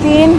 3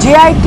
JIT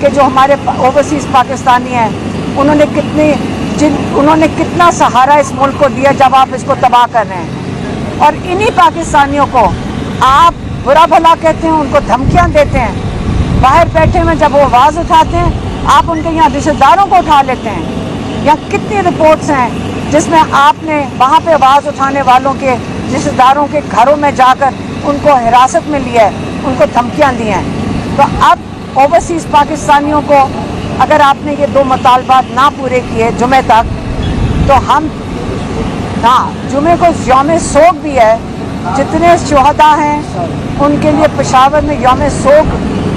کہ جو ہمارے اوورسیز پاکستانی ہیں انہوں نے کتنا سہارا اس ملک کو دیا جب آپ اس کو تباہ کر رہے ہیں. اور انہی پاکستانیوں کو آپ برا بھلا کہتے ہیں, ان کو دھمکیاں دیتے ہیں. باہر بیٹھے ہوئے جب وہ آواز اٹھاتے ہیں آپ ان کے یہاں رشتہ داروں کو اٹھا لیتے ہیں. یہاں کتنی رپورٹس ہیں جس میں آپ نے وہاں پہ آواز اٹھانے والوں کے رشتہ داروں کے گھروں میں جا کر ان کو حراست میں لیا ہے, ان کو دھمکیاں دی ہیں. تو اب اوورسیز پاکستانیوں کو اگر آپ نے یہ 2 مطالبات نہ پورے کیے جمعہ تک, تو ہم جمعے کو یوم سوگ بھی ہے. جتنے شہداء ہیں ان کے لیے پشاور میں یوم سوگ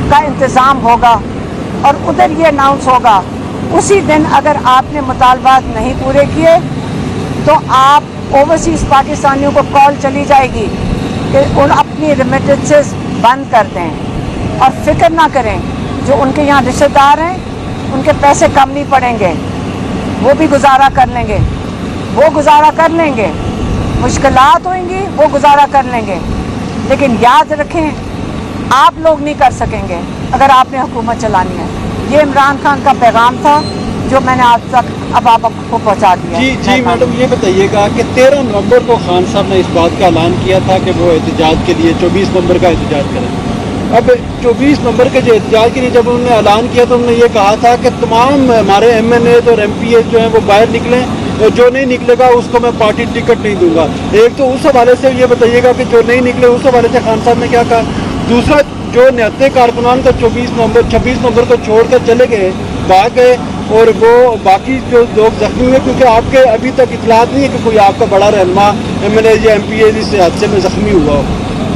کا انتظام ہوگا اور ادھر یہ اناؤنس ہوگا. اسی دن اگر آپ نے مطالبات نہیں پورے کیے تو آپ اوورسیز پاکستانیوں کو کال چلی جائے گی کہ ان اپنی ریمیٹنسز بند کر دیں اور فکر نہ کریں. جو ان کے یہاں رشتہ دار ہیں ان کے پیسے کم نہیں پڑیں گے, وہ بھی گزارا کر لیں گے, وہ گزارا کر لیں گے. مشکلات ہوئیں گی وہ گزارا کر لیں گے, لیکن یاد رکھیں آپ لوگ نہیں کر سکیں گے اگر آپ نے حکومت چلانی ہے. یہ عمران خان کا پیغام تھا جو میں نے آج تک اب آپ کو پہنچا دیا. جی میڈم, یہ بتائیے گا کہ 13 نومبر کو خان صاحب نے اس بات کا اعلان کیا تھا کہ وہ احتجاج کے لیے 24 نومبر کا احتجاج کریں. اب 24 نومبر کے جو احتجاج کے لیے جب انہوں نے اعلان کیا تو انہوں نے یہ کہا تھا کہ تمام ہمارے MNAs اور MPAs جو ہیں وہ باہر نکلیں, اور جو نہیں نکلے گا اس کو میں پارٹی ٹکٹ نہیں دوں گا. ایک تو اس حوالے سے یہ بتائیے گا کہ جو نہیں نکلے اس حوالے سے خان صاحب نے کیا کہا. دوسرا, جو 69 کارکنان کا 26 نومبر کو چھوڑ کر چلے گئے, بھاگ گئے, اور وہ باقی جو لوگ زخمی ہوئے, کیونکہ آپ کے ابھی تک اطلاعات نہیں ہے کہ کوئی آپ کا بڑا رہنما MNA یا MPA اس حادثے میں زخمی ہوا ہو,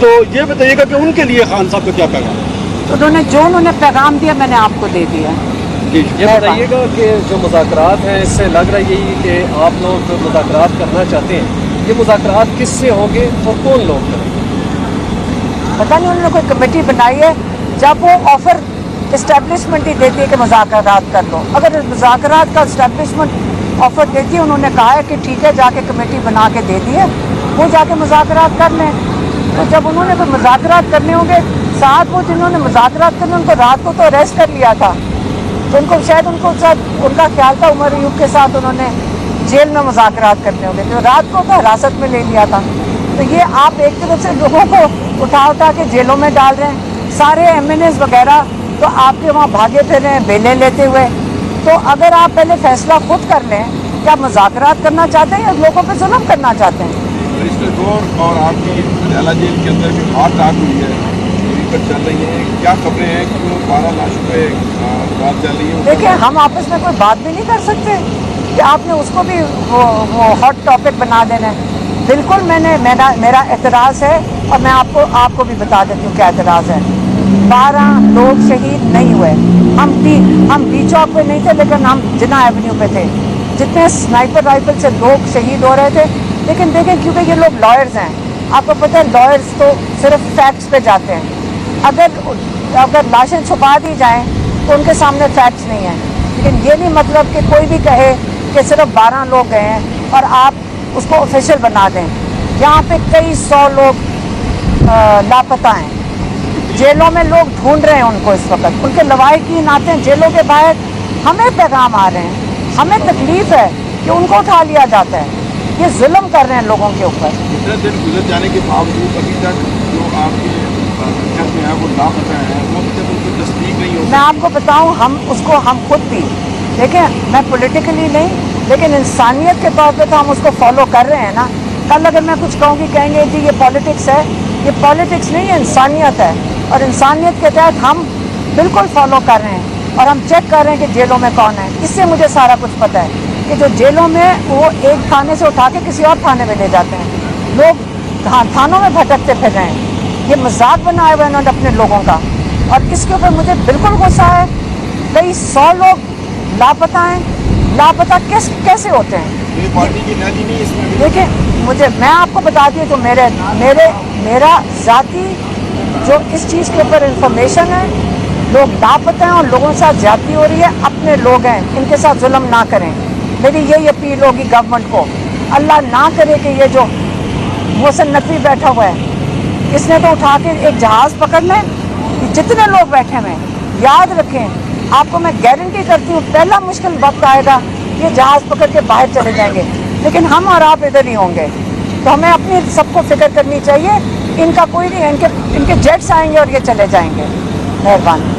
تو یہ بتائیے گا کہ ان کے لیے خان صاحب کو کیا پیغام؟ انہوں نے پیغام دیا میں نے آپ کو دے دیا. یہ بتائیے گا کہ جو مذاکرات ہیں اس سے لگ رہا یہی کہ آپ لوگ جو مذاکرات کرنا چاہتے ہیں یہ مذاکرات کس سے ہوں گے اور کون لوگ کریں گے؟ پتہ نہیں, انہوں نے کوئی کمیٹی بنائی ہے. جب وہ آفر اسٹیبلشمنٹ ہی دیتی ہے کہ مذاکرات کر لو, اگر مذاکرات کا اسٹیبلشمنٹ آفر دیتی ہے, انہوں نے کہا ہے کہ ٹھیک ہے جا کے کمیٹی بنا کے دے دی ہے, وہ جا کے مذاکرات کر لیں. تو جب انہوں نے کوئی مذاکرات کرنے ہوں گے, ساتھ وہ جنہوں نے مذاکرات کرنے ان کو رات کو تو اریسٹ کر لیا تھا, تو ان کو شاید ان کا خیال تھا عمر ایوب کے ساتھ انہوں نے جیل میں مذاکرات کرنے ہوں گے, تو رات کو تو حراست میں لے لیا تھا. تو یہ آپ ایک طرف سے لوگوں کو اٹھا کے جیلوں میں ڈال رہے ہیں, سارے MNAs وغیرہ تو آپ کے وہاں بھاگے پھر رہے ہیں بیلیں لیتے ہوئے. تو اگر آپ پہلے فیصلہ خود کر لیں کہ آپ مذاکرات کرنا چاہتے ہیں یا لوگوں پہ ظلم کرنا چاہتے ہیں. اور آپ کی پٹیالہ جیل کے اندر بھی بات آگ ہوئی ہے, چل رہی ہے, کیا خبریں ہیں, کیوں 12 لاشوں پہ بات چل رہی ہے؟ دیکھیں, ہم آپس میں کوئی بات بھی نہیں کر سکتے کہ آپ نے اس کو بھی وہ ہاٹ ٹاپک بنا دینا ہے. بالکل میرا اعتراض ہے, اور میں آپ کو بھی بتا دیتی ہوں کیا اعتراض ہے. 12 لوگ شہید نہیں ہوئے. ہم بی چوک پہ نہیں تھے, لیکن ہم جناح ایونیو پہ تھے. جتنے سنائپر رائفل سے لوگ شہید ہو رہے تھے, لیکن دیکھیں کیونکہ یہ لوگ لائرز ہیں, آپ کو پتہ ہے لائرز تو صرف فیکٹس پہ جاتے ہیں. اگر لاشیں چھپا دی جائیں تو ان کے سامنے فیکٹس نہیں ہیں. لیکن یہ نہیں مطلب کہ کوئی بھی کہے کہ صرف 12 لوگ گئے ہیں اور آپ اس کو آفیشیل بنا دیں. یہاں پہ کئی 100 لوگ لاپتہ ہیں, جیلوں میں لوگ ڈھونڈ رہے ہیں ان کو اس وقت. ان کے لواحقین آتے ہیں جیلوں کے باہر, ہمیں پیغام آ رہے ہیں, ہمیں تکلیف ہے کہ ان کو اٹھا لیا جاتا ہے. یہ ظلم کر رہے ہیں لوگوں کے اوپر. اتنے دن گزر جانے کے باوجود ابھی تک جو آپ کے جو ہے وہ لاپتہ ہیں, وہ ابھی تک ان کی تصدیق نہیں ہوتی. میں آپ کو بتاؤں, ہم خود بھی دیکھیں, میں پولیٹیکلی نہیں لیکن انسانیت کے طور پہ تو ہم اس کو فالو کر رہے ہیں نا. کل اگر میں کچھ کہوں گی کہیں گے جی یہ پالیٹکس ہے, یہ پالیٹکس نہیں, یہ انسانیت ہے, اور انسانیت کے تحت ہم بالکل فالو کر رہے ہیں. اور ہم چیک کر رہے ہیں کہ جیلوں میں کون ہے. اس سے مجھے سارا کچھ پتہ ہے کہ جو جیلوں میں وہ ایک تھانے سے اٹھا کے کسی اور تھانے میں لے جاتے ہیں, لوگ تھانوں میں بھٹکتے پھر رہے ہیں. یہ مذاق بنایا ہوا ہے انہوں نے اپنے لوگوں کا, اور اس کے اوپر مجھے بالکل غصہ ہے. کئی 100 لوگ لاپتہ ہیں. لاپتہ کیسے ہوتے ہیں؟ پارٹی کی ریلی نہیں اس میں. دیکھیں, میں آپ کو بتا دیا جو میرا ذاتی جو اس چیز کے اوپر انفارمیشن ہے, لوگ لاپتہ ہیں اور لوگوں کے ساتھ زیادتی ہو رہی ہے. اپنے لوگ ہیں, ان کے ساتھ ظلم نہ کریں. میری یہی اپیل ہوگی گورنمنٹ کو, اللہ نہ کرے کہ یہ جو محسن نقوی بیٹھا ہوا ہے, اس نے تو اٹھا کے ایک جہاز پکڑنا ہے. جتنے لوگ بیٹھے ہوئے ہیں, یاد رکھیں آپ کو میں گارنٹی کرتی ہوں پہلا مشکل وقت آئے گا یہ جہاز پکڑ کے باہر چلے جائیں گے، لیکن ہم اور آپ ادھر ہی ہوں گے. تو ہمیں اپنی سب کو فکر کرنی چاہیے. ان کا کوئی نہیں، ان کے جیٹس آئیں گے اور یہ چلے جائیں گے. مہربانی.